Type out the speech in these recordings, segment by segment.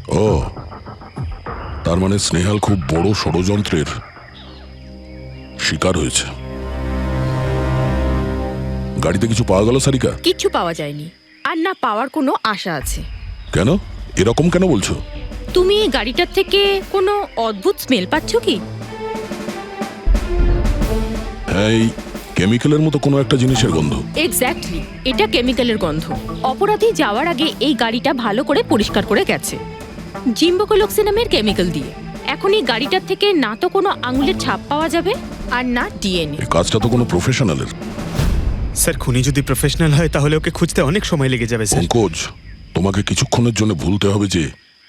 ও, তার মানে স্নেহাল খুব বড় ষড়যন্ত্রের শিকার হয়েছে। গাড়িতে কিছু পাওয়া গেল সারিকা? কিচ্ছু পাওয়া যায়নি, আর না পাওয়ার কোনো আশা আছে। কেন এরকম কেন বলছো? তুমি এই গাড়িটার থেকে কোনো অদ্ভুত স্মেল পাচ্ছ কি? হ্যাঁ, এই কেমিক্যালের মতো কোনো একটা জিনিসের গন্ধ। এক্স্যাক্টলি, এটা কেমিক্যালের গন্ধ। অপরাধী যাওয়ার আগে এই গাড়িটা ভালো করে পরিষ্কার করে গেছে জিম্বোকোলক্সি নামের কেমিক্যাল দিয়ে। এখন এই গাড়িটার থেকে না তো কোনো আঙুলের ছাপ পাওয়া যাবে, আর না ডিএনএ। এই কাজটা তো কোনো প্রফেশনালের। স্যার, খুনি যদি প্রফেশনাল হয় তাহলে ওকে খুঁজতে অনেক সময় লেগে যাবে স্যার। পঙ্কজ, তোমাকে কিছুক্ষণের জন্য ভুলতে হবে যে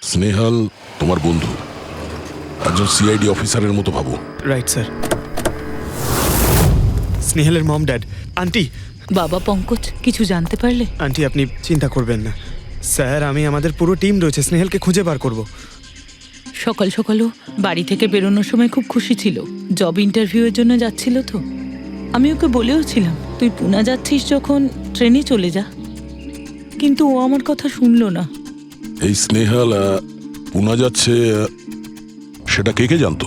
স্নেহাল তোমার বন্ধু, একজন সিআইডি অফিসারের মতো ভাবো। Right sir. স্নেহালের মম ড্যাড, আন্টি। বাবা পঙ্কজ, কিছু জানতে পারলে? আন্টি, আপনি চিন্তা করবেন না স্যার, আমাদের পুরো টিম রয়েছে, স্নেহালকে খুঁজে বার করব। সকাল সকালও বাড়ি থেকে বেরোনোর সময় খুব খুশি ছিল, জব ইন্টারভিউয়ের জন্য যাচ্ছিল তো। আমি ওকে বলেও ছিলাম তুই পুনা যাচ্ছিস যখন ট্রেনে চলে যা, কিন্তু ও আমার কথা শুনলো না। এই স্নেহাল পুনা যাচ্ছে, সেটা কে কে জানতো?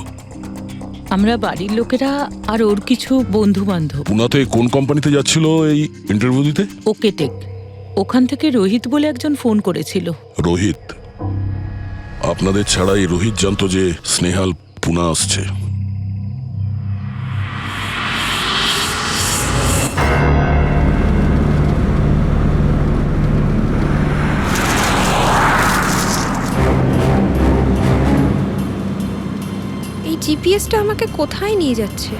আমরা বাড়ির লোকেরা আর ওর কিছু বন্ধু বান্ধব। পুনাতে কোন কোম্পানিতে যাচ্ছিল এই ইন্টারভিউ দিতে? Okay take. ওখান থেকে রোহিত বলে একজন ফোন করেছিল। রোহিত? আপনাদের ছাড়া এই রোহিত জানতো যে স্নেহাল পুনা আসছে? এই জিপিএসটা আমাকে কোথায় নিয়ে যাচ্ছে?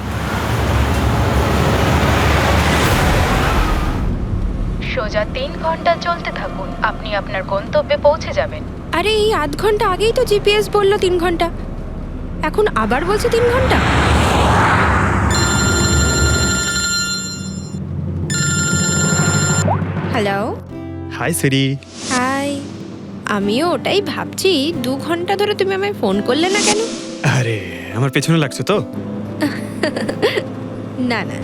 সোজা 3 ঘন্টা চলতে থাকুন, আপনি আপনার গন্তব্যে পৌঁছে যাবেন। আরে এই আধ ঘন্টা আগেই তো জিপিএস বললো 3 ঘন্টা, এখন আবার বলছে 3 ঘন্টা। হ্যালো। হাই সিরি। হাই। আমিও ওটাই ভাবছি, 2 ঘন্টা ধরে তুমি আমায় ফোন করলে না কেন? আরে, আমার পেছনে লাগছো তো? না না,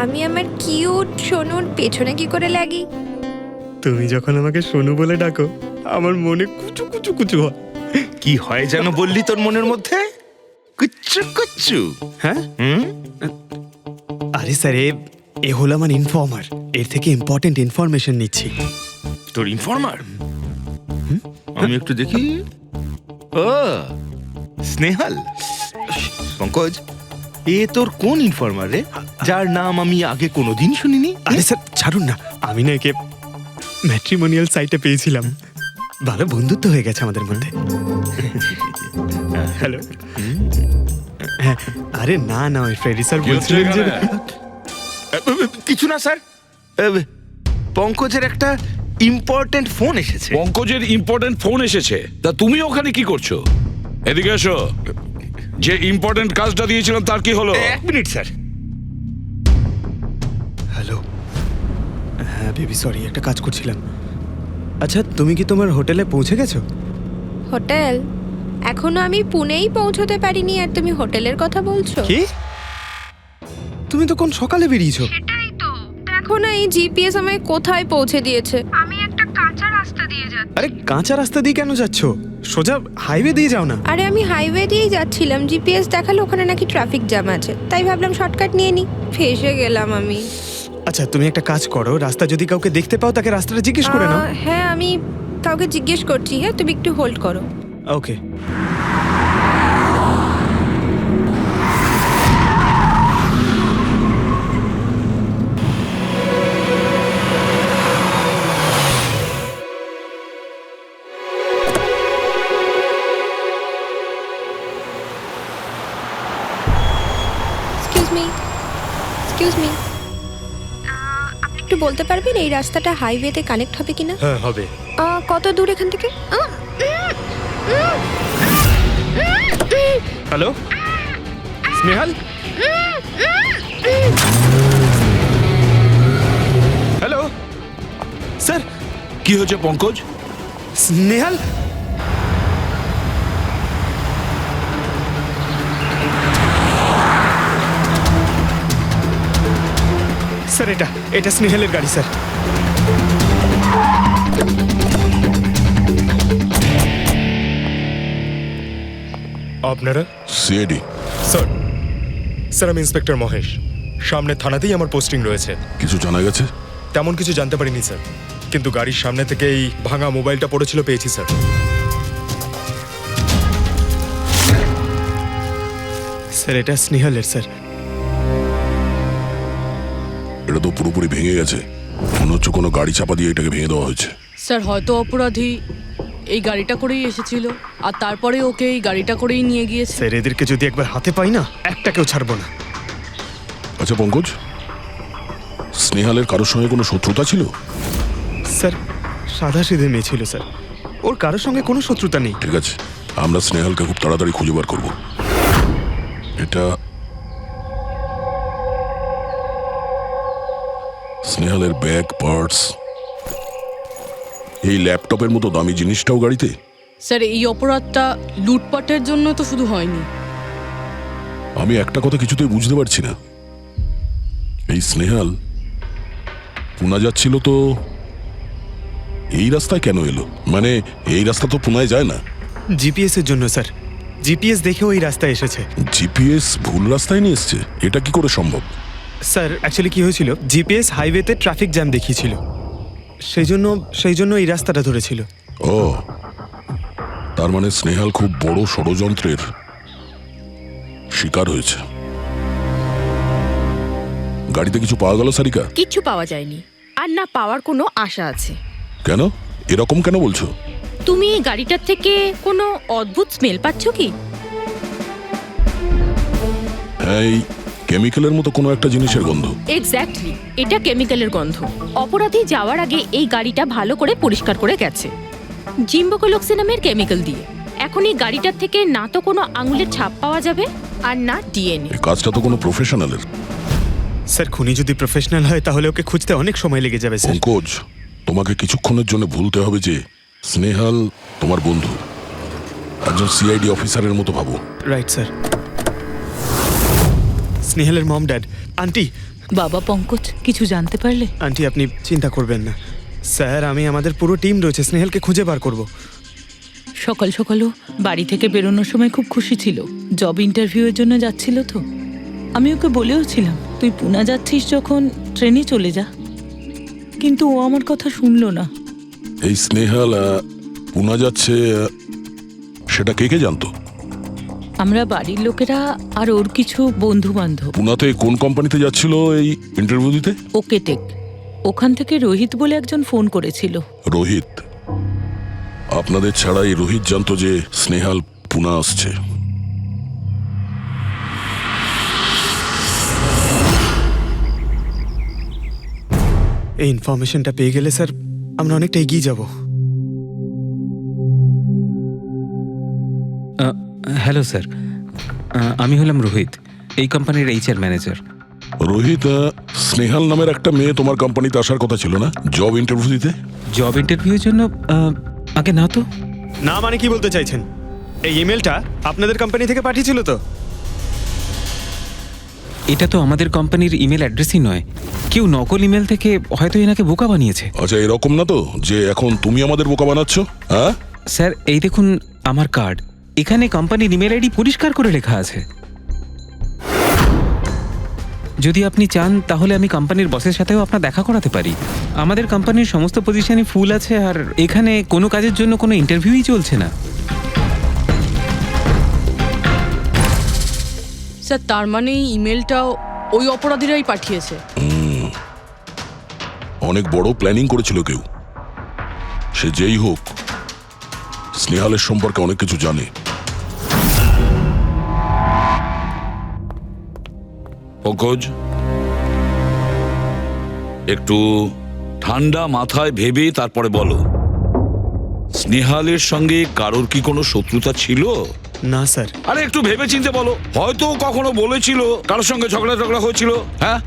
আমি আমার কিউট সোনুর পেছনে কি করে লাগি? তুমি যখন আমাকে সোনু বলে ডাকো আমার মনে কুচু কুচু কুচু হয়। কি হয় যেন বললি তোর মনের মধ্যে? কুচ্চু কুচ্চু। হ্যাঁ? আরে স্যার, এ হলো আমার ইনফর্মার, এর থেকে ইম্পর্টেন্ট ইনফরমেশন নিচ্ছি। তোর ইনফর্মার? আমি একটু দেখি। ও, স্নেহাল। পঙ্কজ, এ তোর কোন ইনফর্মার রে, যার নাম আমি আগে কোনোদিন শুনিনি? আরে স্যার ছাড়ুন না, আমি না একে ম্যাট্রিমোনিয়াল সাইটে পেয়েছিলাম, ভালো বন্ধুত্ব হয়ে গেছে আমাদের মধ্যে। হ্যালো। হ্যাঁ, আরে না না, ওই ফ্রেডি স্যার বলছিলেন যে কিছু না স্যার, পঙ্কজের একটা ইম্পর্টেন্ট ফোন এসেছে। পঙ্কজের ইম্পর্টেন্ট ফোন এসেছে, তা তুমি ওখানে কি করছো? এদিকে এসো। যে ইম্পর্টেন্ট কাজটা দিয়েছিলাম তার কি হলো? 1 মিনিট স্যার। হ্যালো। হ্যাঁ বেবি, সরি, একটা কাজ করছিলাম। আচ্ছা, তুমি কি তোমার হোটেলে পৌঁছে গেছো? হোটেল? এখনো আমি পুনেই পৌঁছতে পারিনি আর তুমি হোটেলের কথা বলছো? কি? তুমি তো কোন সকালে বেরিয়েছো? সেটাই তো, দেখো না এই জিপিএস আমায় কোথায় পৌঁছে দিয়েছে। আমি একটা কাঁচা রাস্তা দিয়ে যাচ্ছি। আরে কাঁচা রাস্তা দিয়ে কেন যাচ্ছো? সোজা হাইওয়ে দিয়ে যাও না। আরে আমি হাইওয়ে দিয়েই যাচ্ছিলাম, জিপিএস দেখালো ওখানে নাকি ট্রাফিক জ্যাম আছে, তাই ভাবলাম শর্টকাট নিয়ে নি, ফেসে গেলাম আমি। আচ্ছা, তুমি একটা কাজ করো, রাস্তা যদি কাউকে দেখতে পাও তাকে রাস্তাটা জিজ্ঞেস করে নাও। হ্যাঁ, আমি কাউকে জিজ্ঞেস করছি। হ্যাঁ, তুমি একটু হোল্ড করো। ওকে। এক্সকিউজ মি, আপনি একটু বলতে পারবেন এই রাস্তাটা হাইওয়েতে কানেক্ট হবে কিনা? হ্যাঁ হবে। কত দূর এখান থেকে? হ্যালো স্নেহাল। Hello sir. কি হয়েছে পঙ্কজ? স্নেহাল। স্যার, এটা স্নেহালের গাড়ি স্যার। আপনারা? সিআইডি। স্যার স্যার আমি ইন্সপেক্টর মহেশ। সামনে থানাতেই আমার পোস্টিং রয়েছে। কিছু জানা গেছে? তেমন কিছু জানতে পারিনি স্যার, কিন্তু গাড়ির সামনে থেকে এই ভাঙা মোবাইলটা পড়েছিল পেয়েছি স্যার। স্যার এটা স্নেহালের স্যার। এটা তো পুরোপুরি ভেঙে গেছে, মনে হচ্ছে কোনো গাড়ি চাপা দিয়ে এটাকে ভেঙে দেওয়া হয়েছে। স্যার হয়তো অপরাধী এই গাড়িটা করেই এসেছিল আর তারপরে ওকে এই গাড়িটা করেই নিয়ে গিয়েছে। স্যার এদেরকে যদি একবার হাতে পাই না, একটাকেও ছাড়বো না। আচ্ছা পঙ্কজ, স্নেহালের কারোর সঙ্গে কোনো শত্রুতা ছিল? স্যার সাদা সিধে মেয়ে ছিল স্যার, ওর কারোর সঙ্গে কোনো শত্রুতা নেই। ঠিক আছে, আমরা স্নেহালকে খুব তাড়াতাড়ি খুঁজে বার করব। এটা স্নেহালের ব্যাগ, পার্টস, এই ল্যাপটপের মতো দামি জিনিসটাও গাড়িতে? স্যার এই অপরাধটা লুটপাটের জন্য তো শুধু হয়নি। আমি একটা কথা কিছুতেই বুঝতে পারছি না, এই স্নেহাল পুনা যাচ্ছিল তো এই রাস্তায় কেন এলো? মানে এই রাস্তা তো পুনায় যায় না। জিপিএস এর জন্য স্যার, জিপিএস দেখেও এই রাস্তায় এসেছে। জিপিএস ভুল রাস্তায় নিয়ে এসছে, এটা কি করে সম্ভব? স্যার অ্যাকচুয়ালি কি হয়েছিল, জিপিএস হাইওয়েতে ট্রাফিক জ্যাম দেখিয়েছিল, সেই জন্য এই রাস্তাটা ধরেছিল। ও, তার মানে স্নেহাল খুব বড় ষড়যন্ত্রের শিকার হয়েছে। গাড়িতে কিছু পাওয়া গেল সারিকা? কিচ্ছু পাওয়া যায়নি, আর না পাওয়ার কোনো আশা আছে। কেন এরকম কেন বলছো? তুমি এই গাড়িটার থেকে কোনো অদ্ভুত স্মেল পাচ্ছ কি? হ্যাঁ, এই কেমিক্যালের মতো কোনো একটা জিনিসের গন্ধ। এক্স্যাক্টলি, এটা কেমিক্যালের গন্ধ। অপরাধী যাওয়ার আগে এই গাড়িটা ভালো করে পরিষ্কার করে গেছে জিম্বোকোলক্সিনামের কেমিক্যাল দিয়ে। এখন এই গাড়িটার থেকে না তো কোনো আঙুলের ছাপ পাওয়া যাবে আর না ডিএনএ। এই কাজটা তো কোনো প্রফেশনালের। স্যার খুনি যদি প্রফেশনাল হয় তাহলে ওকে খুঁজতে অনেক সময় লেগে যাবে স্যার। পঙ্কজ, তোমাকে কিছুক্ষণের জন্য ভুলতে হবে যে স্নেহাল তোমার বন্ধু, একজন সিআইডি অফিসারের মতো ভাবো। Right sir. স্নেহালের মম ড্যাড, আন্টি। বাবা পঙ্কজ, কিছু জানতে পারলে? আন্টি আপনি চিন্তা করবেন না স্যার, আমি আমাদের পুরো টিম রয়েছে, স্নেহালকে খুঁজে বার করব। সকাল সকালও বাড়ি থেকে বেরোনোর সময় খুব খুশি ছিল, জব ইন্টারভিউয়ের জন্য যাচ্ছিল তো। আমি ওকে বলেও ছিলাম তুই পুনা যাচ্ছিস যখন ট্রেনে চলে যা, কিন্তু ও আমার কথা শুনলো না। এই স্নেহাল পুনা যাচ্ছে, সেটা কে কে জানতো? আমরা বাড়ির লোকেরা আর ওর কিছু বন্ধু বান্ধব। পুনাতে কোন কোম্পানিতে যাচ্ছিল এই ইন্টারভিউ দিতে? ওকে টেক, ওখান থেকে রোহিত বলে একজন ফোন করেছিল। রোহিত? আপনাদের ছাড়া এই রোহিত জানতো যে স্নেহাল পুনা আসছে? এই ইনফরমেশনটা পেয়ে গেলে স্যার আমরা অনেকটা এগিয়ে যাব। হ্যালো স্যার, আমি হলাম রোহিত, এই কোম্পানির এইচআর ম্যানেজার। রোহিত, স্নেহাল নামের একটা মেয়ে তোমার কোম্পানিতে আসার কথা ছিল না জব ইন্টারভিউ দিতে? জব ইন্টারভিউর জন্য? আগে না তো। না মানে কি বলতে চাইছেন? এই ইমেলটা আপনাদের কোম্পানি থেকে পাঠিয়েছিল তো? এটা তো আমাদের কোম্পানির ইমেল অ্যাড্রেসই নয়, কেউ নকল ইমেল থেকে হয়তো এনাকে বোকা বানিয়েছে। আচ্ছা, এরকম না তো যে এখন তুমি আমাদের বোকা বানাচ্ছ? হ্যাঁ স্যার, এই দেখুন আমার কার্ড, এখানে কোম্পানির ইমেল আইডি পরিষ্কার করে লেখা আছে। যদি আপনি চান তাহলে আমি কোম্পানির বসের সাথেও আপনার দেখা করাতে পারি। আমাদের কোম্পানির সমস্ত পজিশনই ফুল আছে, আর এখানে কোনো কাজের জন্য কোনো ইন্টারভিউই চলছে না। স্যার তার মানে এই ইমেলটাও ওই অপরাধীরাই পাঠিয়েছে। অনেক বড় প্ল্যানিং করেছিল কেউ, সে যেই হোক স্নেহালের সম্পর্কে অনেক কিছু জানে। পঙ্কজ, একটু ঠান্ডা মাথায় ভেবে তারপরে বলো, স্নেহালের সঙ্গে কারোর কি কোনো শত্রুতা ছিল? না স্যার। আরে একটু ভেবে চিনতে বলো, হয়তো কখনো বলেছিল কারোর সঙ্গে ঝগড়া হয়েছিল। হ্যাঁ,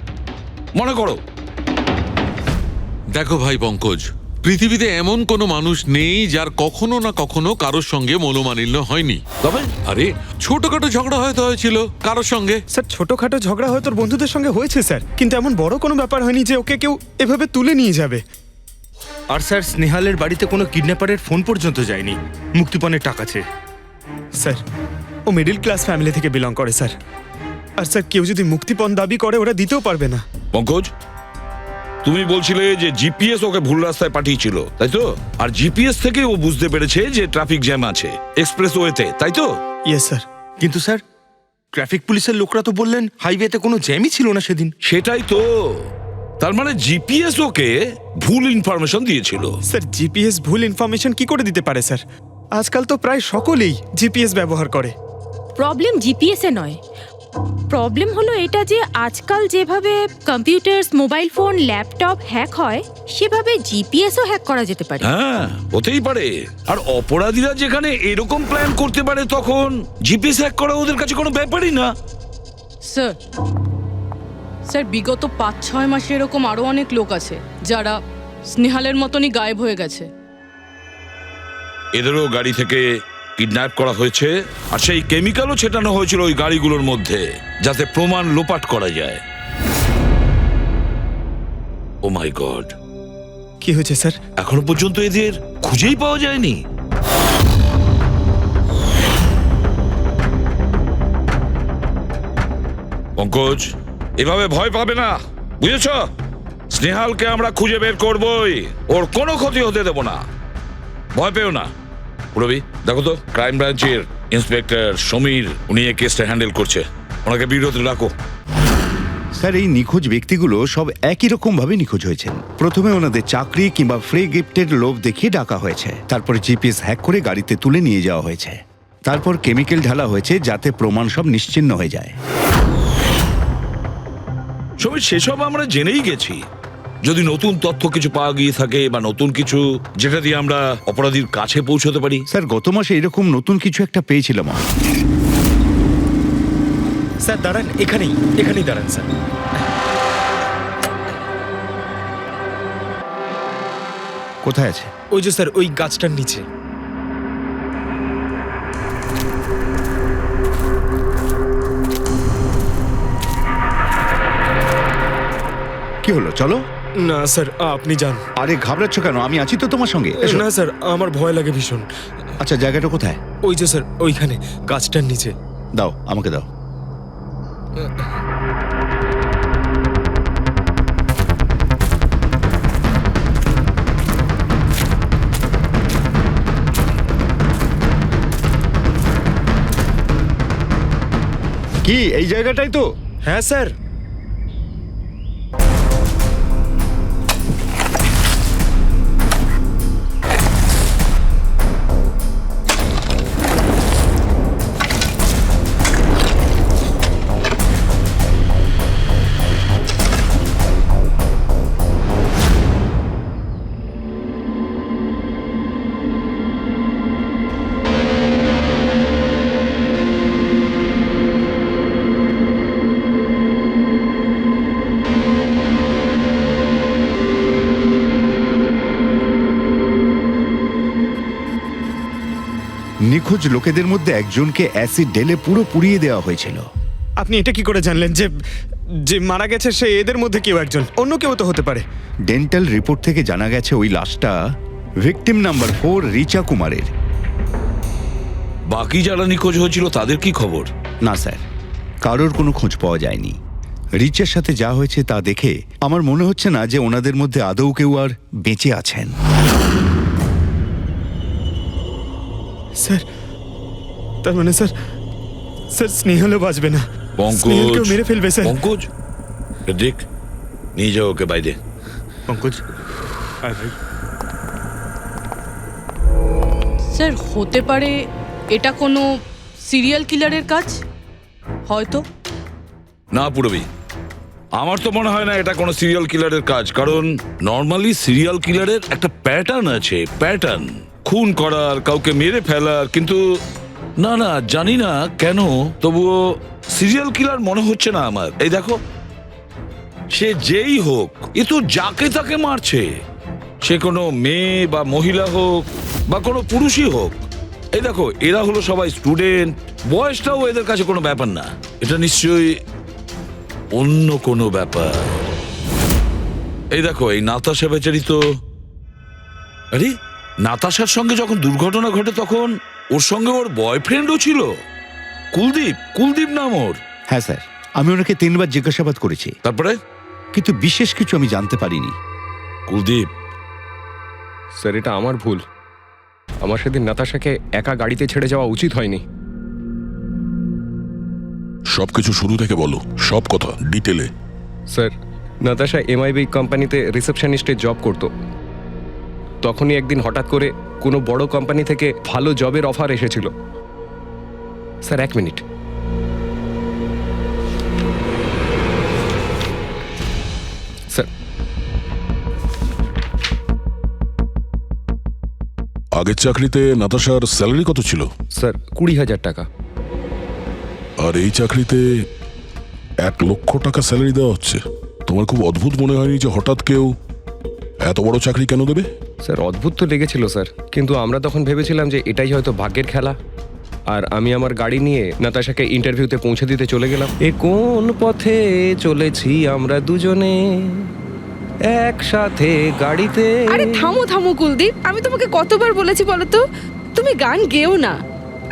মনে করো। দেখো ভাই পঙ্কজ, পৃথিবীতে এমন কোনো মানুষ নেই যার কখনো না কখনো কারোর সঙ্গে মনোমালিন্য হয়নি। তবে আরে ছোটখাটো ঝগড়া হয়তো হয়েছিল কারোর সঙ্গে। স্যার ছোটখাটো ঝগড়া হয়তো ওর বন্ধুদের সঙ্গে হয়েছে স্যার, কিন্তু এমন বড় কোনো ব্যাপার হয়নি যে ওকে কেউ এভাবে তুলে নিয়ে যাবে। আর স্যার স্নেহালের বাড়িতে কোনো কিডন্যাপারের ফোন পর্যন্ত যায়নি, মুক্তিপণের টাকা চেয়ে। স্যার ও মিডল ক্লাস ফ্যামিলি থেকে বিলং করে স্যার। আর স্যার কেউ যদি মুক্তিপণ দাবি করে ওরা দিতেও পারবে না। পঙ্কজ, তুমি বলছিলে যে জিপিএস ওকে ভুল রাস্তায় পাঠিয়েছিল, তাই তো? আর জিপিএস থেকে ও বুঝতে পেরেছে যে ট্রাফিক জ্যাম আছে এক্সপ্রেস ওয়েতে, তাই তো? Yes sir. কিন্তু স্যার ট্রাফিক পুলিশের লোকরা তো বললেন হাইওয়েতে কোনো জ্যামই ছিল না সেদিন। সেটাই তো, তার মানে জিপিএস ওকে ভুল ইনফরমেশন দিয়েছিল। স্যার জিপিএস ভুল ইনফরমেশন কি করে দিতে পারে স্যার? আজকাল তো প্রায় সকলেই জিপিএস ব্যবহার করে। প্রবলেম জিপিএস এ নয়, প্রবলেম হলো এটা যে আজকাল যেভাবে computer, mobile phone, laptop hack হয় সেভাবে জিপিএসও হ্যাক করা যেতে পারে। হ্যাঁ, হতেই পারে। আর অপরাধীরা যেখানে এরকম প্ল্যান করতে পারে তখন জিপিএস হ্যাক করা ওদের কাছে কোনো ব্যাপারই না। স্যার স্যার বিগত 5-6 মাসে এরকম আরও অনেক লোক আছে যারা স্নেহালের মতনই গায়েব হয়ে গেছে। এদেরও গাড়ি থেকে কিডন্যাপ করা হয়েছে, আর সেই কেমিক্যালও ছেটানো হয়েছিল ওই গাড়িগুলোর মধ্যে যাতে প্রমাণ লোপাট করা যায়। ও মাই গড, কি হয়েছে স্যার? এখনো পর্যন্ত এদের খুঁজেই পাওয়া যায়নি। পঙ্কজ, এভাবে ভয় পাবে না, বুঝেছ? স্নেহালকে আমরা খুঁজে বের করবই, ওর কোনো ক্ষতি হতে দেব না, ভয় পেও না। রবি, দেখো তো ক্রাইম ব্রাঞ্চের ইন্সপেক্টর সমীর, উনি এই কেসটা হ্যান্ডেল করছে, ওনাকে বিরতি রাখো। স্যার এই নিখোঁজ ব্যক্তিগুলো সব একই রকম ভাবে নিখোঁজ হয়েছেন। প্রথমে ওনাদের চাকরি কিংবা ফ্রি গিফটের লোভ দেখিয়ে ডাকা হয়েছে, তারপরে জিপিএস হ্যাক করে গাড়িতে তুলে নিয়ে যাওয়া হয়েছে, তারপর কেমিক্যাল ঢালা হয়েছে যাতে প্রমাণ সব নিশ্চিহ্ন হয়ে যায়। সমীর, সেসব আমরা জেনেই গেছি। যদি নতুন তথ্য কিছু পাওয়া গিয়ে থাকে বা নতুন কিছু যেটা দিয়ে আমরা অপরাধীর কাছে পৌঁছতে পারি। স্যার গত মাসে এরকম নতুন কিছু একটা পেয়েছিলাম। স্যার দাঁড়ান, এখানেই দাঁড়ান স্যার। কোথায় আছে? ওই যে স্যার ওই গাছটার নিচে। কি হলো, চলো। না স্যার আপনি যান। আরে ঘাবড়াচ্ছ কেন? আমি আছি তো তোমার সঙ্গে, এসো। না স্যার আমার ভয় লাগে ভীষণ। আচ্ছা জায়গাটা কোথায়? ওই যে স্যার ওইখানে গাছটার নিচে। দাও, আমাকে দাও। কি এই জায়গাটাই তো? হ্যাঁ স্যার। নিখোঁজ লোকেদের মধ্যে একজনকে অ্যাসিড ঢেলে পুরো পুড়িয়ে দেওয়া হয়েছিল। আপনি এটা কি করে জানলেন যে যে মারা গেছে সে এদের মধ্যে কেউ একজন? অন্য কেউ তো হতে পারে। ডেন্টাল রিপোর্ট থেকে জানা গেছে ওই লাশটা ভিকটিম নাম্বার 4 রিচা কুমারের। বাকি যারা নিখোঁজ হয়েছিল তাদের কি খবর? না স্যার, কারোর কোনো খোঁজ পাওয়া যায়নি। রিচার সাথে যা হয়েছে তা দেখে আমার মনে হচ্ছে না যে ওনাদের মধ্যে আদৌ কেউ আর বেঁচে আছেন। স্যার তার মানে স্যার স্নেহালও বাঁচবে না। পঙ্কজ, মেরে ফেলবে স্যার। পঙ্কজ, দেখ, নিয়ে যাও ওকে বাইরে। পঙ্কজ, আয় ভাই। স্যার হতে পারে এটা কোনো সিরিয়াল কিলারের কাজ, হয়তো। না পুরবি, আমার তো মনে হয় না এটা কোনো সিরিয়াল কিলারের কাজ, কারণ নর্মালি সিরিয়াল কিলারের একটা প্যাটার্ন আছে, প্যাটার্ন খুন করার, কাউকে মেরে ফেলার। কিন্তু না না, জানি না কেন, তবুও সিরিয়াল কিলার মনে হচ্ছে না আমার। এই দেখো, সে যেই হোক, এ তো যাকে তাকে মারছে, সে কোনো মেয়ে বা মহিলা হোক বা কোনো পুরুষই হোক। এই দেখো, এরা হলো সবাই স্টুডেন্ট, বয়সটাও এদের কাছে কোনো ব্যাপার না। এটা নিশ্চয়ই অন্য কোনো ব্যাপার। এই দেখো, এই নাতাশা বেচারি তো, আরে নাতাশার সঙ্গে যখন দুর্ঘটনা ঘটে তখন ওর সঙ্গে ওর বয়ফ্রেন্ডও ছিল। কুলদীপ, কুলদীপ নাম ওর। হ্যাঁ স্যার, আমি ওনাকে 3 বার জিজ্ঞাসাবাদ করেছি, তারপরে কিন্তু বিশেষ কিছু আমি জানতে পারিনি। কুলদীপ, স্যার এটা আমার ভুল। আমার সেদিন নাতাশাকে একা গাড়িতে ছেড়ে যাওয়া উচিত হয়নি। সবকিছু শুরু থেকে বলো, সব কথা ডিটেলে। স্যার, নাতাশা এমআইবি কোম্পানিতে রিসেপশনিস্টের জব করত। তখনই একদিন হঠাৎ করে কোনো বড় কোম্পানি থেকে ভালো জবের অফার এসেছিল। Sir 1 minute. স্যার, আগের চাকরিতে নাতাশার স্যালারি কত ছিল? স্যার 20,000 টাকা। আর এই চাকরিতে 1 লক্ষ টাকা স্যালারি দেওয়া হচ্ছে। তোমার খুব অদ্ভুত মনে হয়নি যে হঠাৎ কেউ এত বড় চাকরি কেন দেবে? স্যার অদ্ভুত তো লেগেছিল স্যার, কিন্তু আমরা তখন ভেবেছিলাম যে এটাই হয়তো ভাগ্যের খেলা। আর আমি আমার গাড়ি নিয়ে নাতাশাকে ইন্টারভিউতে পৌঁছে দিতে চলে গেলাম। এ কোন পথে চলেছি আমরা দুজনে একসাথে গাড়িতে। আরে থামো থামো কুলদীপ, আমি তোমাকে কতবার বলেছি বলো তো, তুমি গান গেও না।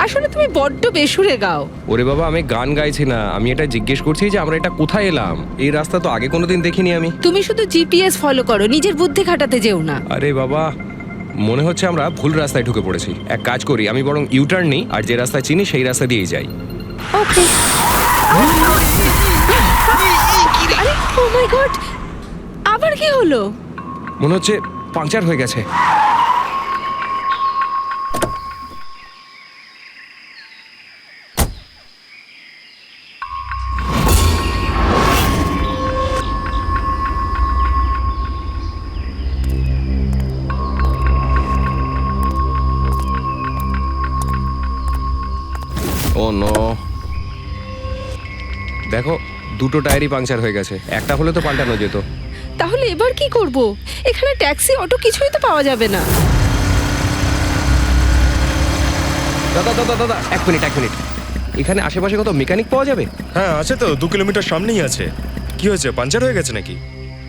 আসলে তুমি বড্ড বেসুরে গাও। ওরে বাবা, আমি গান গাইছি না, আমি এটা জিজ্ঞেস করছি যে আমরা এটা কোথায় এলাম। এই রাস্তা তো আগে কোনোদিন দেখিনি আমি। তুমি শুধু জিপিএস ফলো করো, নিজের বুদ্ধি খাটাতে যেও না। আরে বাবা, মনে হচ্ছে আমরা ভুল রাস্তায় ঢুকে পড়েছি। এক কাজ করি, আমি বরং ইউটার্ন নিই, আর যে রাস্তা চিনি সেই রাস্তা দিয়েই যাই। ওকে। আরে ও মাই গড, আবার কি হলো? মনে হচ্ছে পাংচার হয়ে গেছে। ও নো, দেখো দুটো টায়ারই পাংচার হয়ে গেছে। একটা হলে তো পাল্টানো যেত। তাহলে এবার কি করব? এখানে ট্যাক্সি, অটো কিছুই তো পাওয়া যাবে না। দাদা দাদা দাদা, 1 মিনিট 1 মিনিট। এখানে আশেপাশে কত মেকানিক পাওয়া যাবে? হ্যাঁ আছে তো, 2 কিলোমিটার সামনেই আছে। কি হয়েছে, পাঞ্চার হয়ে গেছে নাকি?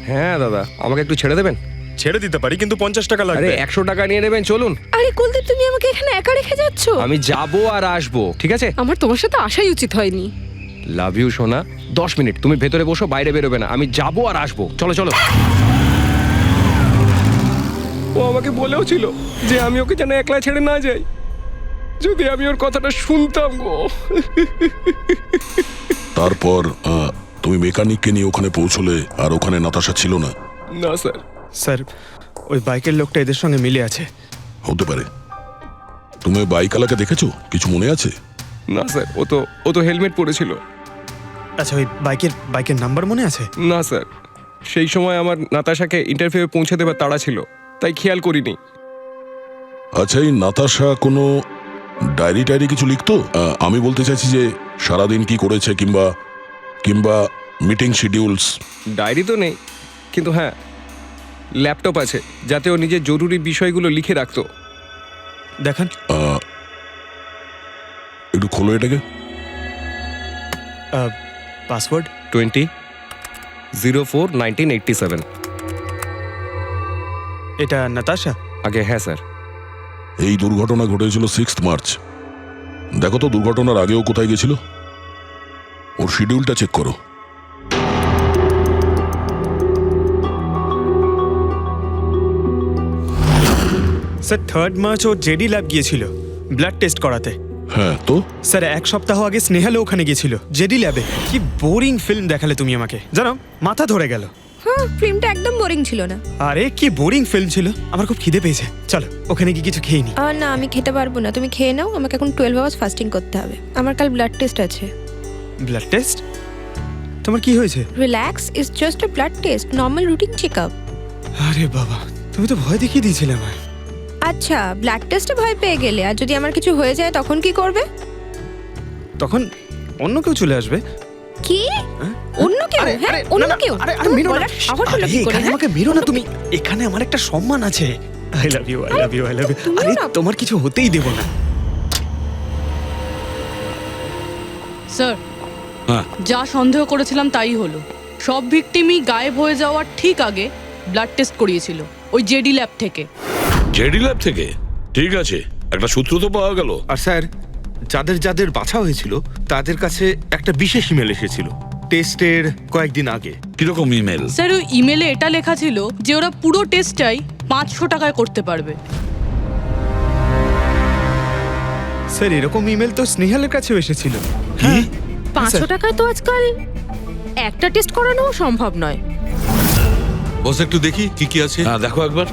হ্যাঁ দাদা, আমাকে একটু ছেড়ে দেবেন? ছেড়ে দিতে পারি, কিন্তু 50 টাকা আরে লাগবে। 100 টাকা নিয়ে নেবেন, চলুন। আরে কুলদীপ, তুমি আমাকে এখানে একা রেখে যাচ্ছ? আমি যাবো আর আসবো, ঠিক আছে? আমার তোমার সাথে আসাই উচিত হয়নি। লাভ ইউ সোনা। 10 মিনিট তুমি ভেতরে বসো, বাইরে বেরোবে না। আমি যাবো আর আসবো, চলো চলো। ও আমাকে বলেও ছিল যে আমি ওকে যেন একলা ছেড়ে না যাই। যদি আমি ওর কথাটা শুনতাম গো। তারপর তুমি মেকানিককে নিয়ে ওখানে পৌঁছলে, আর ওখানে নাতাশা ছিল না? না স্যার। স্যার, ওই বাইকের লোকটা এদের সঙ্গে মিলে আছে। হতে পারে। তুমি বাইকওয়ালাকে দেখেছো? কিছু মনে আছে? না স্যার, ও তো হেলমেট পরেছিল। আচ্ছা, ওই বাইকের নাম্বার মনে আছে? না স্যার, সেই সময় আমার নাতাশাকে ইন্টারভিউ পৌঁছে দেবার তাড়া ছিল, তাই খেয়াল করিনি। আচ্ছা, এই নাতাশা কোনো ডায়েরি টায়েরি কিছু লিখতো? আমি বলতে চাইছি যে সারাদিন কি করেছে, কিংবা মিটিং শিডিউলস। ডায়েরি তো নেই, কিন্তু হ্যাঁ ল্যাপটপ আছে, যাতে ও নিজের জরুরি বিষয়গুলো লিখে রাখতো। দেখান। একটু খোলো এটাকে। পাসওয়ার্ড 20/04/1987। এটা নাতাশা? আগে হ্যাঁ স্যার। এই দুর্ঘটনা ঘটেছিল 6 মার্চ। দেখো তো দুর্ঘটনার আগেও কোথায় গেছিল। ওর শিডিউলটা চেক করো। স্যার 3 মার্চ ও জেডি ল্যাব গিয়েছিল ব্লাড টেস্ট করাতে। হ্যাঁ তো? স্যার 1 সপ্তাহ আগে স্নেহালও ওখানে গিয়েছিল জেডি ল্যাবে। কি বোরিং ফিল্ম দেখালে তুমি আমাকে, জানো মাথা ধরে গেল। হ্যাঁ, ফিল্মটা একদম বোরিং ছিল না। আরে কি বোরিং ফিল্ম ছিল। আমার খুব খিদে পেয়েছে, চলো ওখানে গিয়ে কিছু খেয়ে নি। না, আমি খেতে পারবো না, তুমি খেয়ে নাও। আমাকে এখন 12 আওয়ার্স ফাস্টিং করতে হবে। আমার কাল ব্লাড টেস্ট আছে। Blood test? তোমার কি হয়েছে? Relax, it's just a blood test, normal routine checkup. আরে বাবা, তুমি তো ভয় দেখিয়ে দিয়েছিলে আমায়। আচ্ছা, ব্লাড টেস্টে ভয় পেয়ে গেলে, আর যদি আমার কিছু হয়ে যায় তখন কি করবে? তখন অন্য কেউ চলে আসবে। কি? অন্য কেউ? হ্যাঁ, অন্য কেউ? আরে মেরো না, আমাকে মেরো না তুমি। এখানে আমার একটা সম্মান আছে। I love you, I love you, I love you. আরে তোমার কিছু হতেই দেব না। স্যার, হ্যাঁ, যা সন্দেহ করেছিলাম তাই হলো। সব ভিকটিমই গায়েব হয়ে যাওয়ার ঠিক আগে ব্লাড টেস্ট করিয়েছিল ওই জেডি ল্যাব থেকে। জেডি ল্যাব থেকে? ঠিক আছে, একটা সূত্র তো পাওয়া গেল। আর স্যার, যাদের যাদের বাছা হয়েছিল তাদের কাছে একটা বিশেষ ইমেল এসেছিল টেস্টের কয়েকদিন আগে। কিরকম ইমেল? স্যার ওই ইমেলে এটা লেখা ছিল যে ওরা পুরো টেস্টটাই 500 টাকায় করতে পারবে। স্যার এরকম ইমেল তো স্নেহালের কাছেও এসেছিল। 500 টাকায় তো আজকাল একটা টেস্ট করানো সম্ভব নয়। বস একটু দেখি কি কি আছে। হ্যাঁ দেখো একবার।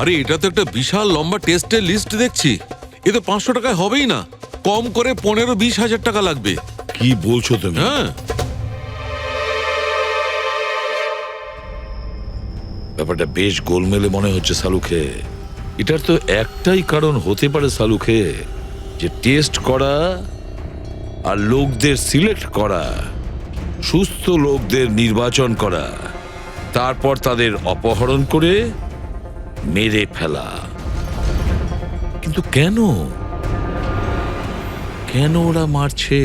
আরে এটা তো একটা বিশাল লম্বা টেস্টের লিস্ট দেখছি। এ তো 500 টাকায় হবেই না, কম করে 15-20 হাজার টাকা লাগবে। কি বলছো তুমি? হ্যাঁ, ব্যাপারটা বেশ গোলমেলে মনে হচ্ছে সালুখে। এটার তো একটাই কারণ হতে পারে সালুখে, যে টেস্ট করা আর লোকদের সিলেক্ট করা, সুস্থ লোকদের নির্বাচন করা, তারপর তাদের অপহরণ করে মেরে ফেলা। কিন্তু কেন কেন ওরা মারছে?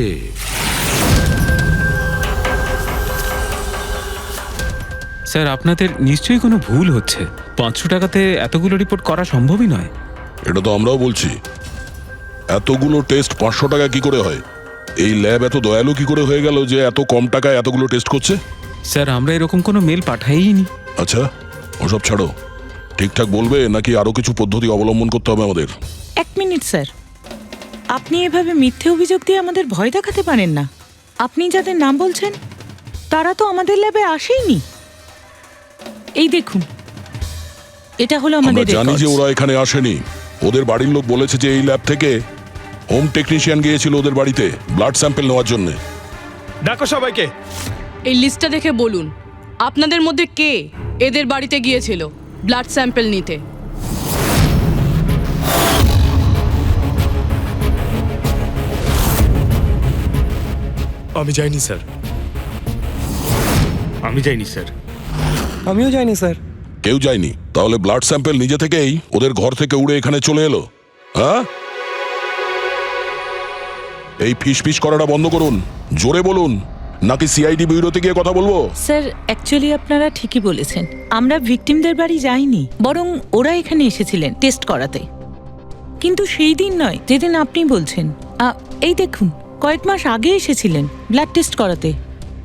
স্যার আপনাদের নিশ্চয়ই কোনো ভুল হচ্ছে। 500 টাকাতে এতগুলো রিপোর্ট করা সম্ভবই নয়। এটা তো আমরাও বলছি। এতগুলো টেস্ট 500 টাকা কি করে হয়? এই ল্যাব এত দয়ালু কি করে হয়ে গেল যে এত কম টাকায় এতগুলো টেস্ট করছে? স্যার আমরা এরকম কোনো মেল পাঠাইনি। আচ্ছা, ওসব ছাড়ো, ঠিকঠাক বলবে নাকি আরো কিছু পদ্ধতি অবলম্বন করতে হবে আমাদের? 1 মিনিট স্যার, আপনি এভাবে মিথ্যে অভিযোগ দিয়ে আমাদের ভয় দেখাতে পারেন না। আপনি যাদের নাম বলছেন তারা তো আমাদের ল্যাবে আসেইনি। এই দেখুন, এটা হলো আমরা আমাদের জানি যে records। ওরা এখানে আসেনি। ওদের বাড়ির লোক বলেছে যে এই ল্যাব থেকে হোম টেকনিশিয়ান গিয়েছিল ওদের বাড়িতে ব্লাড স্যাম্পল নেওয়ার জন্য। ডাকো সবাইকে। এই লিস্টটা দেখে বলুন আপনাদের মধ্যে কে এদের বাড়িতে গিয়েছিল ব্লাড স্যাম্পল নিতে। আমি যাইনি স্যার। আমি যাইনি স্যার। আমিও যাইনি স্যার। কেউ যায়নি? তাহলে ব্লাড স্যাম্পল নিজে থেকেই ওদের ঘর থেকে উড়ে এখানে চলে এলো? হ্যাঁ, এই ফিস করাটা বন্ধ করুন, জোরে বলুন, নাকি সিআইডি ব্যুরোতে গিয়ে কথা বলবো? স্যার অ্যাকচুয়ালি আপনারা ঠিকই বলেছেন, আমরা ভিকটিমদের বাড়ি যাইনি, বরং ওরা এখানে এসেছিলেন টেস্ট করাতে। কিন্তু সেই দিন নয় যেদিন আপনি বলছেন। এই দেখুন, কয়েক মাস আগে এসেছিলেন ব্লাড টেস্ট করাতে,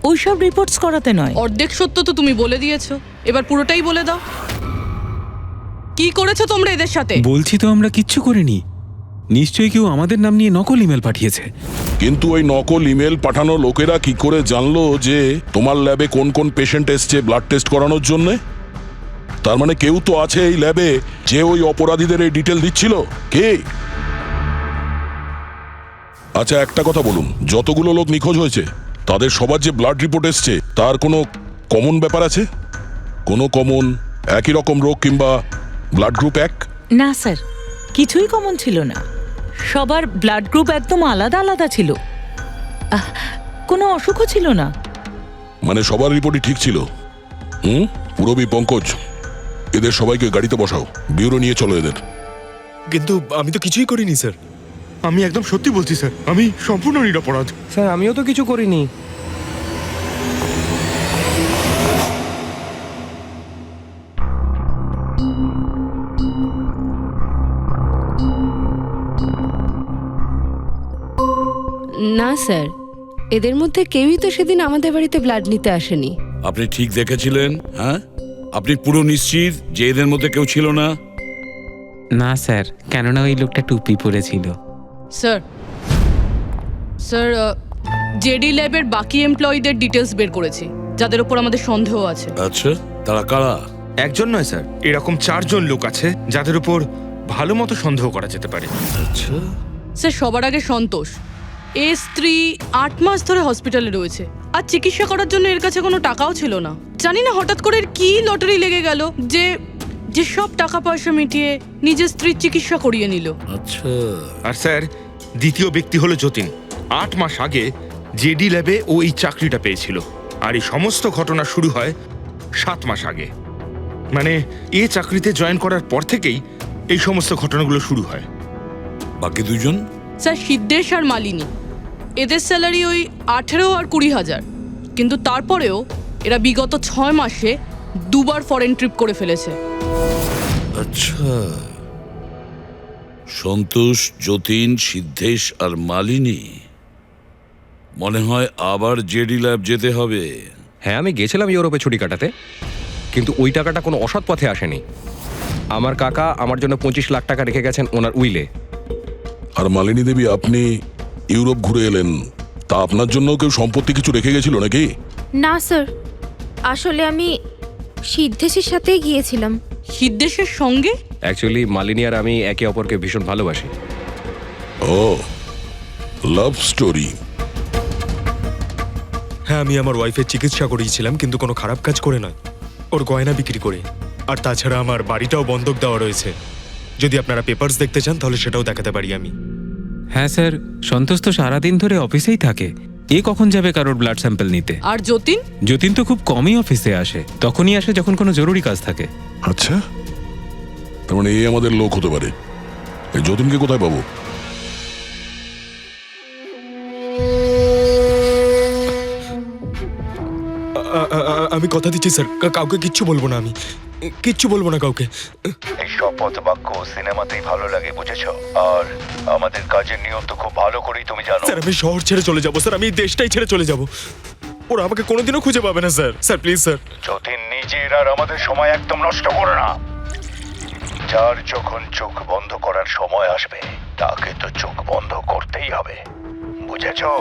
ওইসব রিপোর্টস করাতে নয়। অর্ধেক সত্য তো তুমি বলে দিয়েছো, এবার পুরোটাই বলে দাও। কি করেছো তোমরা এদের সাথে? বলছি তো আমরা কিচ্ছু করিনি। নিশ্চয়ই কেউ আমাদের নাম নিয়ে নকল ইমেল পাঠিয়েছে। কিন্তু ওই নকল ইমেল পাঠানো লোকেরা কি করে জানলো যে তোমার ল্যাবে কোন কোন পেশেন্ট এসছে ব্লাড টেস্ট করানোর জন্য? তার মানে কেউ তো আছে এই ল্যাবে যে ওই অপরাধীদের এই ডিটেল দিচ্ছিল। কে? আচ্ছা একটা কথা বলুন, যতগুলো লোক নিখোঁজ হয়েছে তাদের সবার যে ব্লাড রিপোর্ট এসছে তার কোনো কমন ব্যাপার আছে? কোনো কমন একই রকম রোগ কিংবা ব্লাড গ্রুপ এক? না স্যার, কিছুই কমন ছিল না। সবার ব্লাড গ্রুপ একদম আলাদা আলাদা ছিল, কোনো অসুখও ছিল না। মানে সবার রিপোর্টই ঠিক ছিল? পুরবী, পঙ্কজ, এদের সবাইকে গাড়িতে বসাও, ব্যুরো নিয়ে চলো এদের। কিন্তু আমি তো কিছুই করিনি স্যার। আমি একদম সত্যি বলছি স্যার, আমি সম্পূর্ণ নিরপরাধ। স্যার আমিও তো কিছু করিনি। না স্যার, এদের মধ্যে কেউই তো সেদিন আমাদের বাড়িতে ব্লাড নিতে আসেনি। আপনি ঠিক দেখেছিলেন? হ্যাঁ, আপনি পুরো নিশ্চিত যে এদের মধ্যে কেউ ছিল না? না স্যার, কেননা ওই লোকটা টুপি পরেছিল। স্যার স্যার জেডি ল্যাবের বাকি এমপ্লয়ীদের ডিটেলস বের করেছি, যাদের উপর আমাদের সন্দেহ আছে। আচ্ছা, তারা কারা? একজন নয় স্যার, এরকম 4 জন লোক আছে যাদের উপর ভালো মতো সন্দেহ করা যেতে পারে। আচ্ছা স্যার, সবার আগে সন্তোষ। এর স্ত্রী 8 মাস ধরে হসপিটালে রয়েছে, আর চিকিৎসা করার জন্য এর কাছে কোনো টাকাও ছিল না। জানি না হঠাৎ করে কি লটারি লেগে গেল যে যে সব টাকা পয়সা মিটিয়ে নিজের স্ত্রীর চিকিৎসা করিয়ে নিল। আচ্ছা। আর স্যার, দ্বিতীয় ব্যক্তি হলো যতীন। 8 মাস আগে জেডি ল্যাবে ও এই চাকরিটা পেয়েছিল, আর এই সমস্ত ঘটনা শুরু হয় 7 মাস আগে। মানে এই চাকরিতে জয়েন করার পর থেকেই এই সমস্ত ঘটনাগুলো শুরু হয়। বাকি দুজন? স্যার, সিদ্ধেশ আর মালিনী, এদের স্যালারি ওই 18 আর 20 হাজার। কিন্তু তারপরেও এরা বিগত 6 মাসে দুবার ফরেন ট্রিপ করে ফেলেছে। আচ্ছা, সন্তোষ, যতীন, সিদ্ধেশ আর মালিনী, মনে হয় আবার জেডি ল্যাব যেতে হবে। হ্যাঁ, আমি গেছিলাম ইউরোপে ছুটি কাটাতে, কিন্তু ওই টাকাটা কোনো অসৎ পথে আসেনি। আমার কাকা আমার জন্য 25 লাখ টাকা রেখে গেছেন ওনার উইলে। আর মালিনী দেবী, আপনি ইউরোপ ঘুরে এলেন, তা আপনার জন্য কেউ সম্পত্তি কিছু রেখে গেছিল নাকি? না স্যার, আসলে আমি সিদ্ধেশের সাথেই গিয়েছিলাম। সিদ্ধেশের সঙ্গে? অ্যাকচুয়ালি মালিনী আর আমি একে অপরকে ভীষণ ভালোবাসি। ও, লাভ স্টোরি। হ্যাঁ, আমি আমার ওয়াইফের চিকিৎসা করিয়েছিলাম, কিন্তু কোনো খারাপ কাজ করে নয়, ওর গয়না বিক্রি করে। আর তাছাড়া আমার বাড়িটাও বন্ধক দেওয়া রয়েছে। যদি আপনারা পেপারস দেখতে চান তাহলে সেটাও দেখাতে পারি আমি। হ্যাঁ স্যার, সন্তোষ তো সারাদিন ধরে অফিসেই থাকে, এ কখন যাবে কারোর ব্লাড স্যাম্পল নিতে? আর যতীন? যতীন তো খুব কমই অফিসে আসে, তখনই আসে যখন কোনো জরুরি কাজ থাকে। আচ্ছা, তার মানে এই আমাদের লোক হতে পারে। এই যতীনকে কোথায় পাবো? আমি কথা দিচ্ছি স্যার, কাউকে কিচ্ছু বলবো না, আমি কিচ্ছু বলবো না কাউকে। এই শপথ বাক্য সিনেমাতেই ভালো লাগে, বুঝেছো? আর আমাদের কাজের নিয়ম তো খুব ভালো করেই তুমি জানো। স্যার, আমি শহর ছেড়ে চলে যাবো স্যার, আমি এই দেশটাই ছেড়ে চলে যাবো। ওরা আমাকে কোনোদিনও খুঁজে পাবে না sir. Sir please sir. Jatin, নিজের আর আমাদের সময় একদম নষ্ট করো না। যার যখন চোখ বন্ধ করার সময় আসবে, তাকে তো চোখ বন্ধ করতেই হবে, বুঝেছো?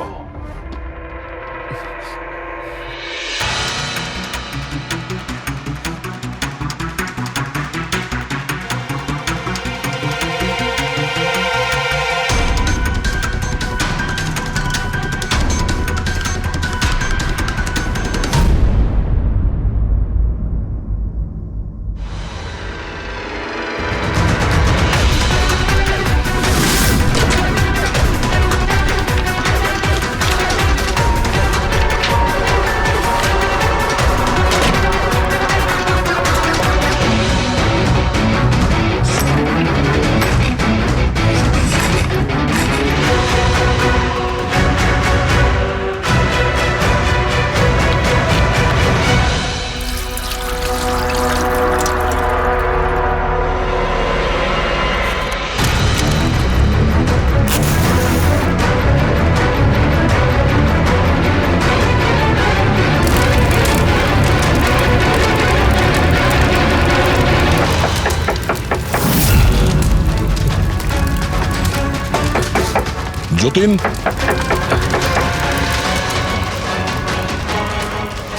যতীন,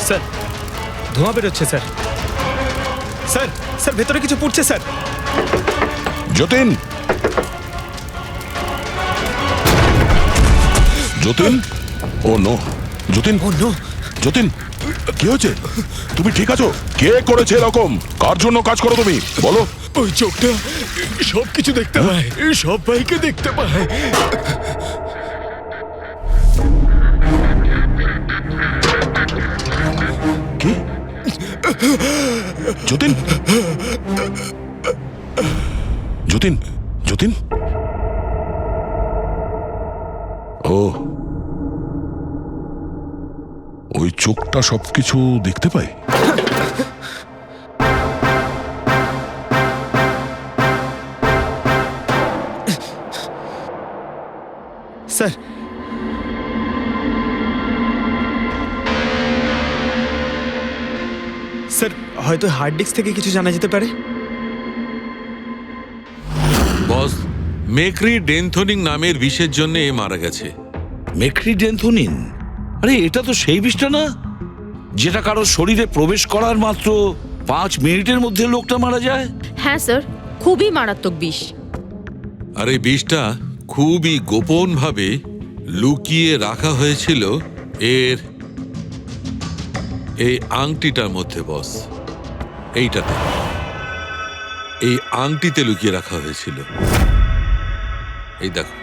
স্যার, ধোঁয়া বেরোচ্ছে স্যার। স্যার, স্যার ভেতরে কিছু পড়ছে স্যার। যতীন, যতীন, ও নো, যতীন, ও নো, যতীন, কি হয়েছে? তুমি ঠিক আছো? কে করেছে এরকম? কার জন্য কাজ করো তুমি, বলো? ওই চোখটা সব কিছু দেখতে পায়, সব ভাইকে দেখতে পায়। কি? যতীন, যতীন, যতীন, ও, ওই চোখটা সবকিছু দেখতে পায়? স্যার, স্যার হয়তো হার্ড ডিস্ক থেকে কিছু জানা যেতে পারে। বস, মেক্রি ডেনথোনিং নামের বিষের জন্য এ মারা গেছে। মেক্রি ডেনথোনিন? আরে এটা তো সেই বিষটা না যেটা কারো শরীরে প্রবেশ করার মাত্র 5 মিনিটের মধ্যে লোকটা মারা যায়? হ্যাঁ স্যার, খুবই মারাত্মক বিষ। আর এই বিষটা খুবই গোপনভাবে লুকিয়ে রাখা হয়েছিল এর এই আংটিটার মধ্যে। বস, এইটাতে, এই আংটিতে লুকিয়ে রাখা হয়েছিল। এই দেখো,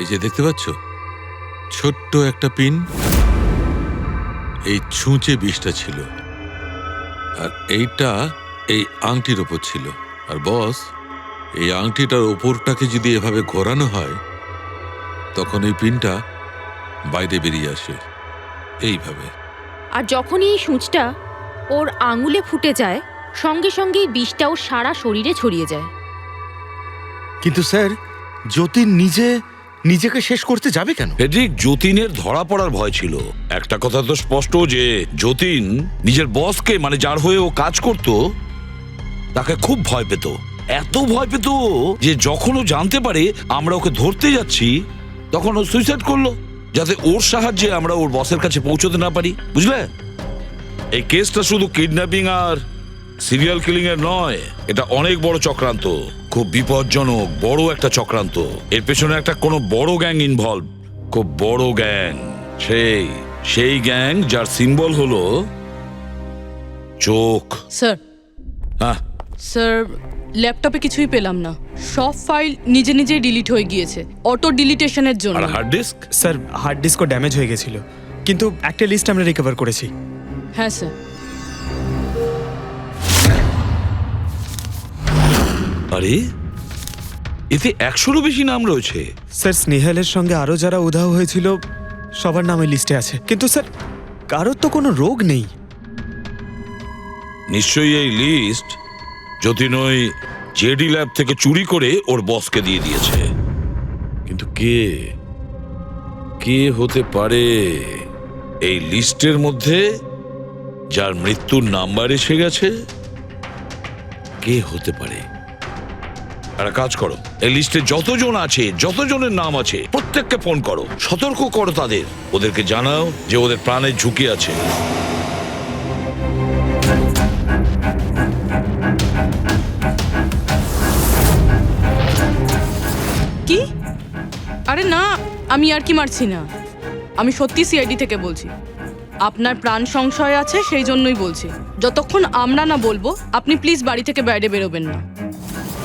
এই যে দেখতে পাচ্ছ, ছোট্ট একটা পিন, এই ছুঁচে বিষটা ছিল, আর এইটা এই আংটির ওপর ছিল। আর বস, এই আংটিটার ওপরটাকে যদি এভাবে ঘোরানো হয় তখন এই পিনটা বাইরে বেরিয়ে আসে এইভাবে। আর যখনই এই সূঁচটা ওর আঙুলে ফুটে যায় সঙ্গে সঙ্গেই বিষটাও সারা শরীরে ছড়িয়ে যায়। কিন্তু স্যার যতীন নিজেকে শেষ করতে যাবে কেন? ফেডরিক, যতীনের ধরা পড়ার ভয় ছিল। একটা কথা তো স্পষ্ট যে যতীন নিজের বসকে, মানে যার হয়ে ও কাজ করত, তাকে খুব ভয় পেত। এত ভয় পেত যে যখন ও জানতে পারে আমরা ওকে ধরতে যাচ্ছি তখন ও সুইসাইড করলো, যাতে ওর সাহায্যে আমরা ওর বসের কাছে পৌঁছতে না পারি। বুঝলে, এই কেসটা শুধু কিডন্যাপিং আর সিরিয়াল কিলিং এর নয়, এটা অনেক বড় চক্রান্ত, খুব বিপজ্জনক বড় একটা চক্রান্ত। এর পেছনে একটা কোনো বড় গ্যাং ইনভলভ, খুব বড় গ্যাং। সেই গ্যাং যার সিম্বল হলো চোখ। স্যার, হ্যাঁ স্যার, ল্যাপটপে কিছুই পেলাম না। সব ফাইল নিজে নিজেই ডিলিট হয়ে গিয়েছে অটো ডিলিটেশনের জন্য। আর হার্ড ডিস্ক? স্যার, হার্ড ডিস্কও ড্যামেজ হয়ে গেছিল, কিন্তু একটা লিস্ট আমরা রিকভার করেছি। হ্যাঁ স্যার। আরে এতে 100-রও বেশি নাম রয়েছে। স্যার, স্নেহালের সঙ্গে আরো যারা উধাও হয়েছিল সবার নাম এই লিস্টে আছে, কিন্তু স্যার কারোর তো কোনো রোগ নেই। নিশ্চয়ই এই লিস্ট যতীন ওই জেডি ল্যাব থেকে চুরি করে ওর বসকে দিয়ে দিয়েছে। কিন্তু কে হতে পারে এই লিস্টের মধ্যে যার মৃত্যুর নাম্বার এসে গেছে? কে হতে পারে? একটা কাজ করো, এই লিস্টে যতজন আছে, যতজনের নাম আছে, প্রত্যেককে ফোন করো, সতর্ক করো তাদের, ওদেরকে জানাও যে ওদের প্রাণের ঝুঁকি আছে। কি? আরে না, আমি আর কি মারছি না। আমি সত্যি সিআইডি থেকে বলছি। আপনার প্রাণ সংশয় আছে, সেই জন্যই বলছি। যতক্ষণ আমরা না বলবো আপনি প্লিজ বাড়ি থেকে বাইরে বেরোবেন না।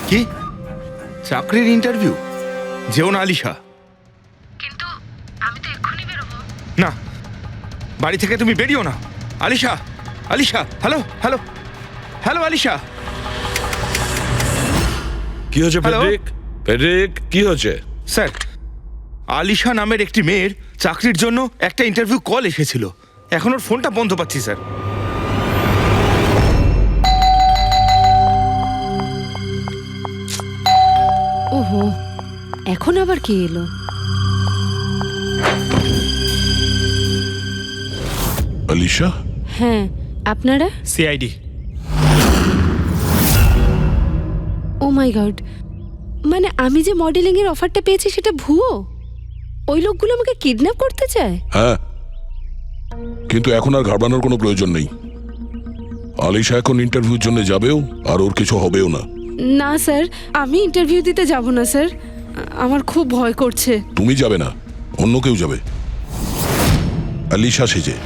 কি চাকরির ইন্টারভিউ? যেও না আলিশা। কিন্তু আমি তো এক্ষুনি বেরোবো। না, বাড়ি থেকে তুমি বেরিও না। Alisha, Alisha, hello hello hello Alisha. কি হয়েছে ফেডরিক? ফেডরিক, কি হয়েছে? স্যার, আলিশা নামের একটি মেয়ের চাকরির জন্য একটা ইন্টারভিউ কল এসেছিল। এখন ওর ফোনটা বন্ধ পাচ্ছি স্যার। ওহো, এখন আবার কি এলো? আলিশা? হ্যাঁ, আপনারা? সিআইডি। ও মাই গড, মানে আমি যে মডেলিং এর অফারটা পেয়েছি সেটা ভুয়ো? ওই লোকগুলো আমাকে কিডন্যাপ করতে চায়? হ্যাঁ, কিন্তু এখন আর ঘাবড়ানোর কোনো প্রয়োজন নেই। আলিশা এখন ইন্টারভিউর জন্য যাবেও, আর ওর কিছু হবেও না। না স্যার, আমি ইন্টারভিউ দিতে যাব না স্যার, আমার খুব ভয় করছে। তুমি যাবে না, অন্য কেউ যাবে, আলিশা সেজে।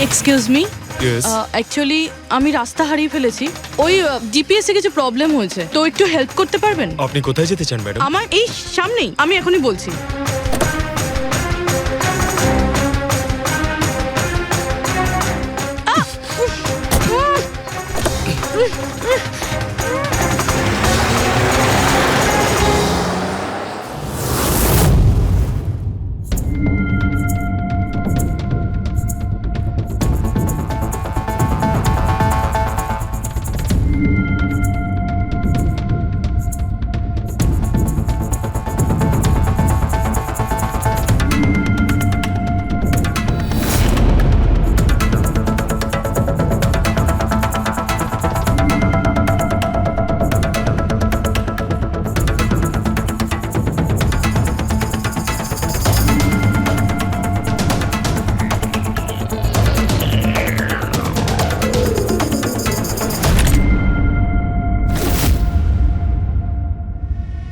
এক্সকিউজ মি, অ্যাকচুয়ালি আমি রাস্তা হারিয়ে ফেলেছি। ওই জিপিএস এ কিছু প্রবলেম হয়েছে, তো একটু হেল্প করতে পারবেন? আপনি কোথায় যেতে চান ম্যাডাম? আমার এই সামনেই, আমি এখনই বলছি।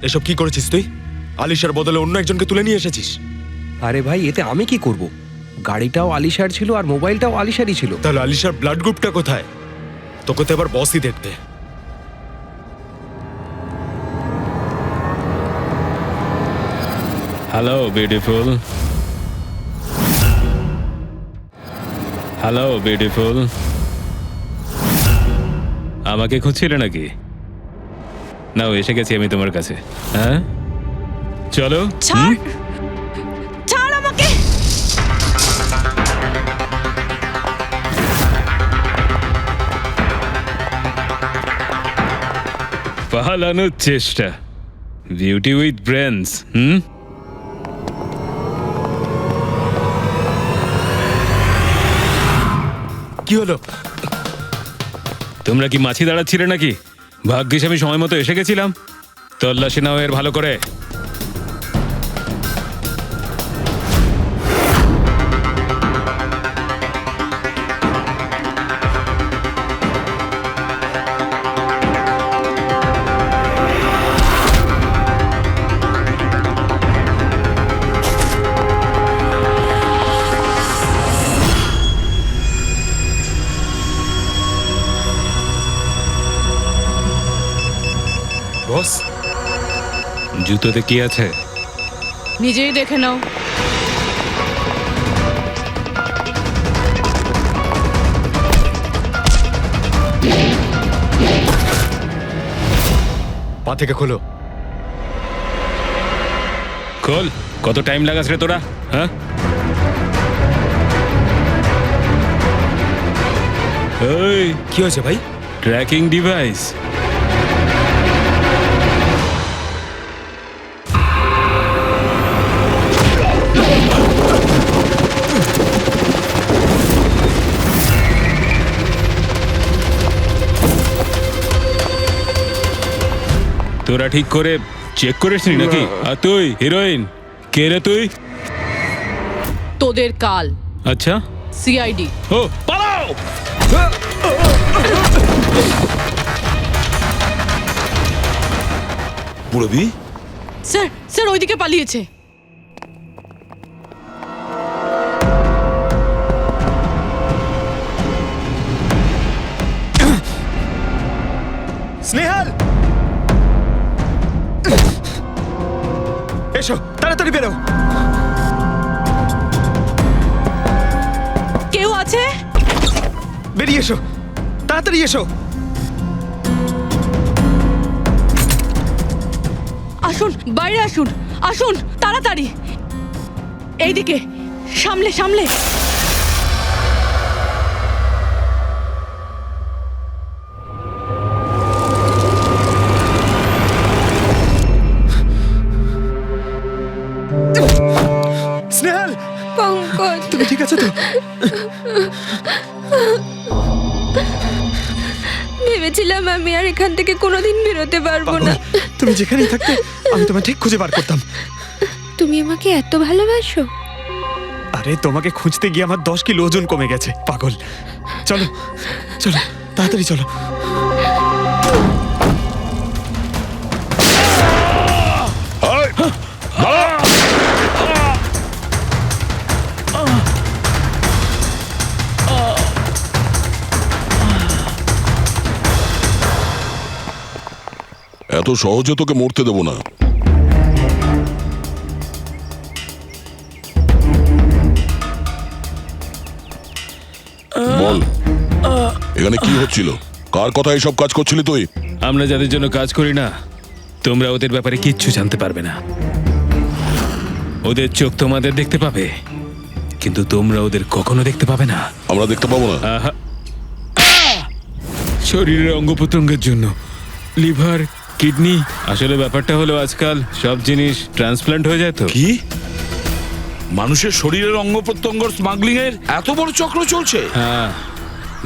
এসব কি করেছিস তুই? আলিশার বদলে অন্য একজনকে তুলে নিয়ে এসেছিস। আরে ভাই, এতে আমি কি করব? গাড়িটাও আলিশার ছিল আর মোবাইলটাও আলিশারই ছিল। তাহলে আলিশার ব্লাড গ্রুপটা কোথায়? তোকে তো এবার বসই দেখতে। Hello beautiful. Hello beautiful. আমাকে খুঁজছিলে নাকি? নাও, এসে গেছি আমি তোমার কাছে। হ্যাঁ, চলো। ছাড়, ছাড় আমাকে। পালানোর চেষ্টা, বিউটি উইথ ব্রেনস। কি হলো? তোমরা কি মাছি দাঁড়াচ্ছিলে নাকি? ভাগ্যিস আমি সময় মতো এসে গেছিলাম। তল্লাশি নাও এর ভালো করে। বস, জুতোতে কি আছে? নিজেই দেখে নাও। পা থেকে খোলো। খোল। কত টাইম লাগাস রে তোরা? হ্যাঁ, এই কি হয়েছে ভাই? Tracking device. তোরা ঠিক করে চেক করিসনি নাকি? আর তুই হিরোইন, কে রে তুই? তোদের কাল। আচ্ছা, সিআইডি। ও পালাও। পুরবি, স্যার, স্যার ওইদিকে পালিয়েছে। স্নেহাল, এসো তাড়াতাড়ি বেরো। কেউ আছে? বেরিয়ে এসো, তাড়াতাড়ি এসো। আসুন, বাইরে আসুন, আসুন তাড়াতাড়ি। এইদিকে, সামলে সামলে। স্নেহাল, পঙ্কজ, তুমি ঠিক আছো তো? ভেবেছিলাম আমি আর এখান থেকে কোনোদিন বেরোতে পারবো না। তুমি যেখানেই থাকতে আমি তোমায় ঠিক খুঁজে বার করতাম। তুমি আমাকে এত ভালোবাসো? আরে তোমাকে খুঁজতে গিয়ে আমার 10 কিলো ওজন কমে গেছে, পাগল। চলো চলো, তাড়াতাড়ি চলো। এত সহজে তোকে মরতে দেবো না। বল, এখানে কি হচ্ছিল? কার কথা এসব কাজ করছিলি তুই? আমরা যাদের জন্য কাজ করি না, তোমরা ওদের ব্যাপারে কিচ্ছু জানতে পারবে না। ওদের চোখ তোমাদের দেখতে পাবে, কিন্তু তোমরা ওদের কখনো দেখতে পাবে না। আমরা দেখতে পাবো না? শরীরের অঙ্গ প্রত্যঙ্গের জন্য, লিভার, কিডনি। আসলে ব্যাপারটা হলো আজকাল সব জিনিস ট্রান্সপ্লান্ট হয়ে যায়। তো কি মানুষের শরীরের অঙ্গ প্রত্যঙ্গ স্মাগলিং এর এত বড় চক্র চলছে? হ্যাঁ,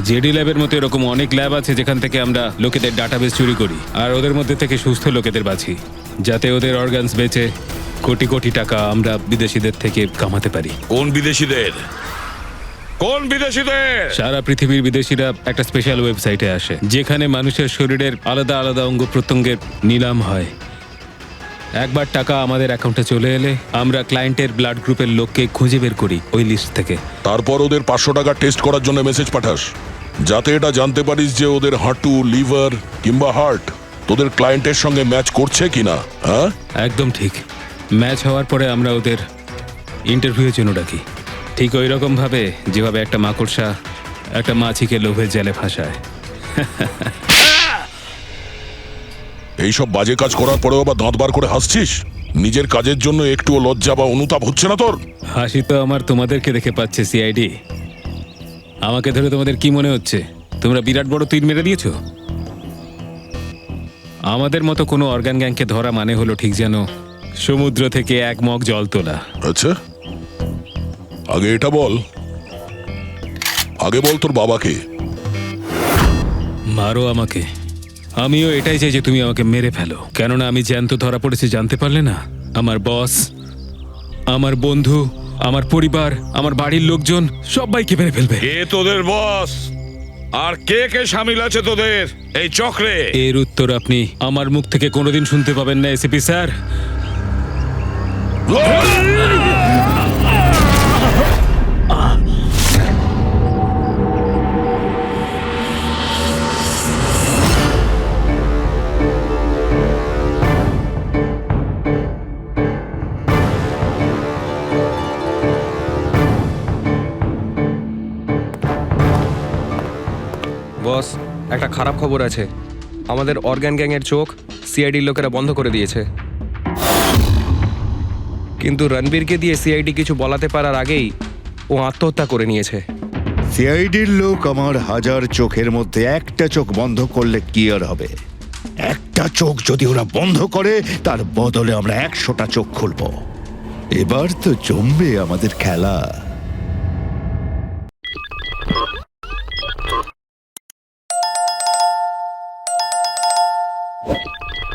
জেডি ল্যাবের মতো এরকম অনেক ল্যাব আছে যেখান থেকে আমরা লোকেদের ডাটাবেস চুরি করি আর ওদের মধ্যে থেকে সুস্থ লোকেদের বাছি, যাতে ওদের অর্গানস বেচে কোটি কোটি টাকা আমরা বিদেশিদের থেকে কামাতে পারি। কোন বিদেশিদের? কোন বিদেশিদের? সারা পৃথিবীর বিদেশিরা একটা স্পেশাল ওয়েবসাইটে আসে যেখানে মানুষের শরীরের আলাদা আলাদা অঙ্গ প্রত্যঙ্গের নিলাম হয়। একবার টাকা আমাদের অ্যাকাউন্টে চলে এলে আমরা ক্লায়েন্টের ব্লাড গ্রুপের লোককে খুঁজে বের করি ওই লিস্ট থেকে। তারপর ওদের 500 টাকা টেস্ট করার জন্য মেসেজ পাঠাস, যাতে এটা জানতে পারিস যে ওদের হাঁটু, লিভার কিংবা হার্ট তোদের ক্লায়েন্টের সঙ্গে ম্যাচ করছে কিনা। হ্যাঁ, একদম ঠিক। ম্যাচ হওয়ার পরে আমরা ওদের ইন্টারভিউয়ের জন্য ডাকি, ঠিক ওই রকম ভাবে যেভাবে একটা মাকড়সা একটা মাছিকে লোভের জালে ফাঁসায়। এইসব বাজে কাজ করার পরেও আবার দাঁত বার করে হাসছিস? নিজের কাজের জন্য একটুও লজ্জা বা অনুতাপ হচ্ছে না তোর? হাসি তো আমার তোমাদেরকে দেখে পাচ্ছে সিআইডি। আমাকে ধরে তোমাদের কি মনে হচ্ছে তোমরা বিরাট বড় তীর মেরে দিয়েছো? আমাদের মতো কোনো অর্গান গ্যাংকে ধরা মানে হলো ঠিক যেন সমুদ্র থেকে এক মগ জল তোলা। আচ্ছা, আগে এটা বল, আগে বল তোর বাবাকে। মারো আমাকে, আমিও এটাই চাই যে তুমি আমাকে মেরে ফেলো, কেননা আমি জ্যান্ত ধরা পড়েছি জানতে পারলে না আমার বস, আমার বন্ধু, আমার পরিবার, আমার বাড়ির লোকজন সবাইকে মেরে ফেলবে। কে তোদের বস আর কে কে শামিল আছে তোদের এই চক্রে? এর উত্তর আপনি আমার মুখ থেকে কোনোদিন শুনতে পাবেন না এসিপি স্যার। বস, একটা খারাপ খবর আছে। আমাদের অর্গান গ্যাংয়ের চোখ সিআইডির লোকেরা বন্ধ করে দিয়েছে। কিন্তু রণবীরকে দিয়ে সিআইডি কিছু বলাতে পারার আগেই ও আত্মহত্যা করে নিয়েছে। সিআইডির লোক আমার 1000 চোখের মধ্যে একটা চোখ বন্ধ করলে কি আর হবে? একটা চোখ যদি ওরা বন্ধ করে তার বদলে আমরা 100টা চোখ খুলবো। এবার তো জমবে আমাদের খেলা।